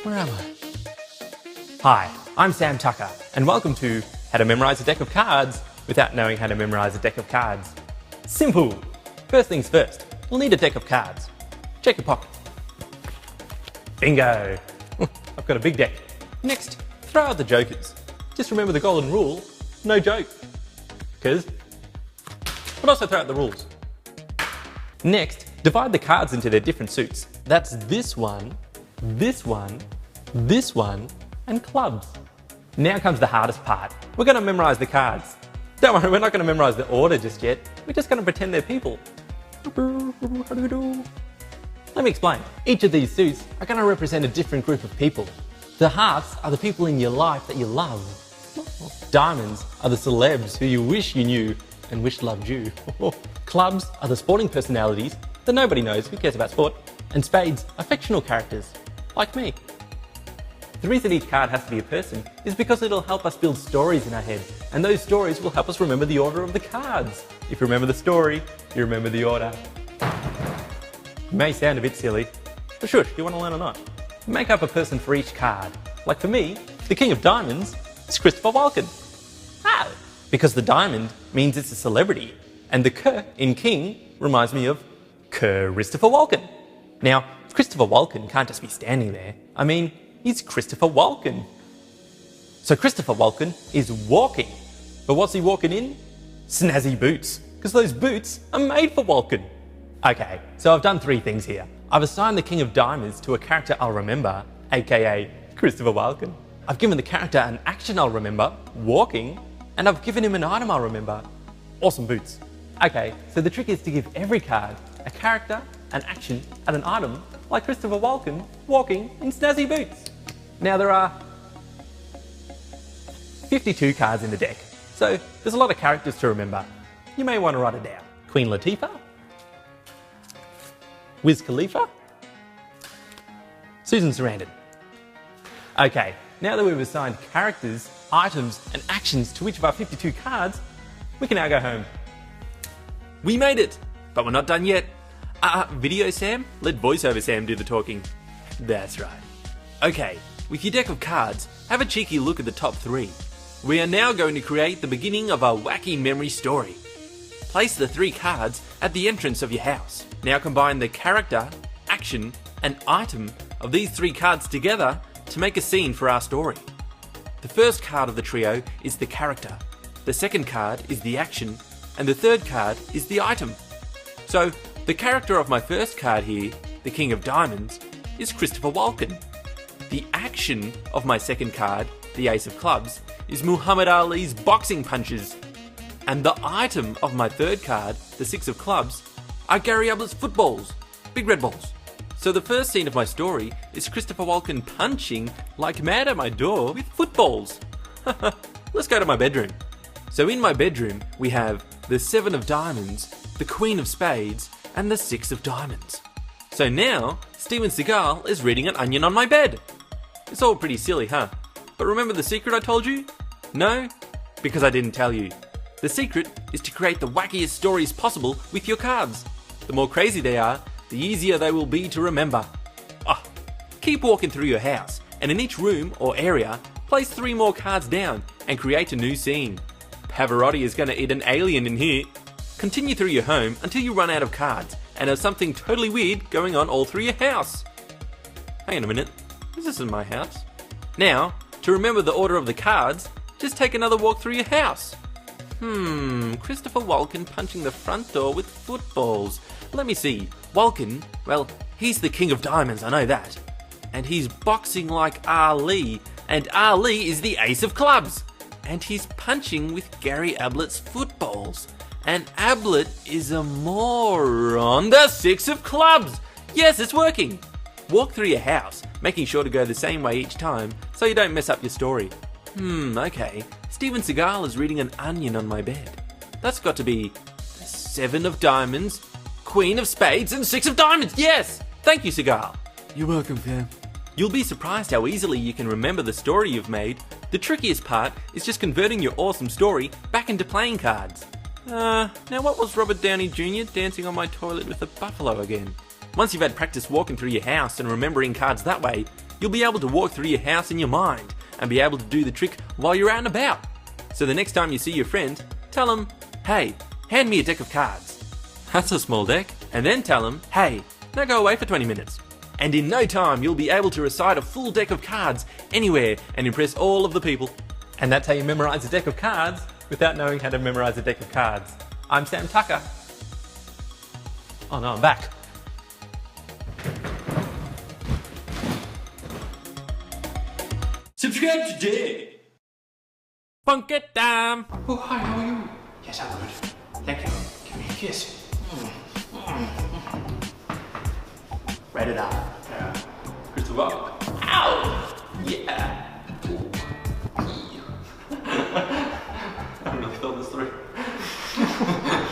Where am I? Hi, I'm Sam Tucker, and welcome to How to Memorise a Deck of Cards Without Knowing How to Memorise a Deck of Cards. Simple! First things first, we'll need a deck of cards. Check your pocket. Bingo! I've got a big deck. Next, throw out the jokers. Just remember the golden rule, no joke. But also throw out the rules. Next, divide the cards into their different suits. That's this one, this one, this one, and clubs. Now comes the hardest part. We're going to memorise the cards. Don't worry, we're not going to memorise the order just yet. We're just going to pretend they're people. Let me explain. Each of these suits are going to represent a different group of people. The hearts are the people in your life that you love. Diamonds are the celebs who you wish you knew and wish loved you. Clubs are the sporting personalities that nobody knows, who cares about sport. And spades are fictional characters, like me. The reason each card has to be a person is because it'll help us build stories in our head, and those stories will help us remember the order of the cards. If you remember the story, you remember the order. It may sound a bit silly, but shush, you want to learn or not? Make up a person for each card. Like for me, the King of Diamonds is Christopher Walken. How? Because the diamond means it's a celebrity, and the K in King reminds me of Christopher Walken. Now, Christopher Walken can't just be standing there. I mean, he's Christopher Walken. So Christopher Walken is walking. But what's he walking in? Snazzy boots. Because those boots are made for Walken. Okay, so I've done three things here. I've assigned the King of Diamonds to a character I'll remember, aka Christopher Walken. I've given the character an action I'll remember, walking, and I've given him an item I'll remember, awesome boots. Okay, so the trick is to give every card a character, an action, and an item like Christopher Walken walking in snazzy boots. Now there are 52 cards in the deck, so there's a lot of characters to remember. You may want to write it down. Queen Latifah, Wiz Khalifa, Susan Sarandon. Okay, now that we've assigned characters, items, and actions to each of our 52 cards, we can now go home. We made it, but we're not done yet. Video Sam? Let VoiceOver Sam do the talking. That's right. Okay, with your deck of cards, have a cheeky look at the top three. We are now going to create the beginning of our wacky memory story. Place the three cards at the entrance of your house. Now combine the character, action, and item of these three cards together to make a scene for our story. The first card of the trio is the character, the second card is the action, and the third card is the item. So, the character of my first card here, the King of Diamonds, is Christopher Walken. The action of my second card, the Ace of Clubs, is Muhammad Ali's boxing punches. And the item of my third card, the Six of Clubs, are Gary Ablett's footballs, big red balls. So the first scene of my story is Christopher Walken punching like mad at my door with footballs. Let's go to my bedroom. So in my bedroom, we have the Seven of Diamonds, the Queen of Spades, and the Six of Diamonds. So now, Steven Seagal is reading an onion on my bed. It's all pretty silly, huh? But remember the secret I told you? No? Because I didn't tell you. The secret is to create the wackiest stories possible with your cards. The more crazy they are, the easier they will be to remember. Keep walking through your house, and in each room or area, place 3 more cards down and create a new scene. Pavarotti is going to eat an alien in here. Continue through your home until you run out of cards and have something totally weird going on all through your house. Hang on a minute, this isn't my house. Now, to remember the order of the cards, just take another walk through your house. Christopher Walken punching the front door with footballs. Let me see, Walken, well, he's the King of Diamonds, I know that. And he's boxing like Ali, and Ali is the Ace of Clubs. And he's punching with Gary Ablett's footballs. And Ablett is a moron. The Six of Clubs! Yes, it's working! Walk through your house, making sure to go the same way each time so you don't mess up your story. Okay. Steven Seagal is reading an onion on my bed. That's got to be the Seven of Diamonds, Queen of Spades, and Six of Diamonds! Yes! Thank you, Seagal. You're welcome, fam. You'll be surprised how easily you can remember the story you've made. The trickiest part is just converting your awesome story back into playing cards. Now what was Robert Downey Jr. dancing on my toilet with a buffalo again? Once you've had practice walking through your house and remembering cards that way, you'll be able to walk through your house in your mind and be able to do the trick while you're out and about. So the next time you see your friend, tell them, "Hey, hand me a deck of cards." That's a small deck. And then tell them, "Hey, now go away for 20 minutes. And in no time, you'll be able to recite a full deck of cards anywhere and impress all of the people. And that's how you memorize a deck of cards without knowing how to memorize a deck of cards. I'm Sam Tucker. Oh no, I'm back. Subscribe today! Funky time! Oh, hi, how are you? Yes, I'm good. Thank you. Give me a kiss. Write it out. Crystal Rock. Ow! Yeah!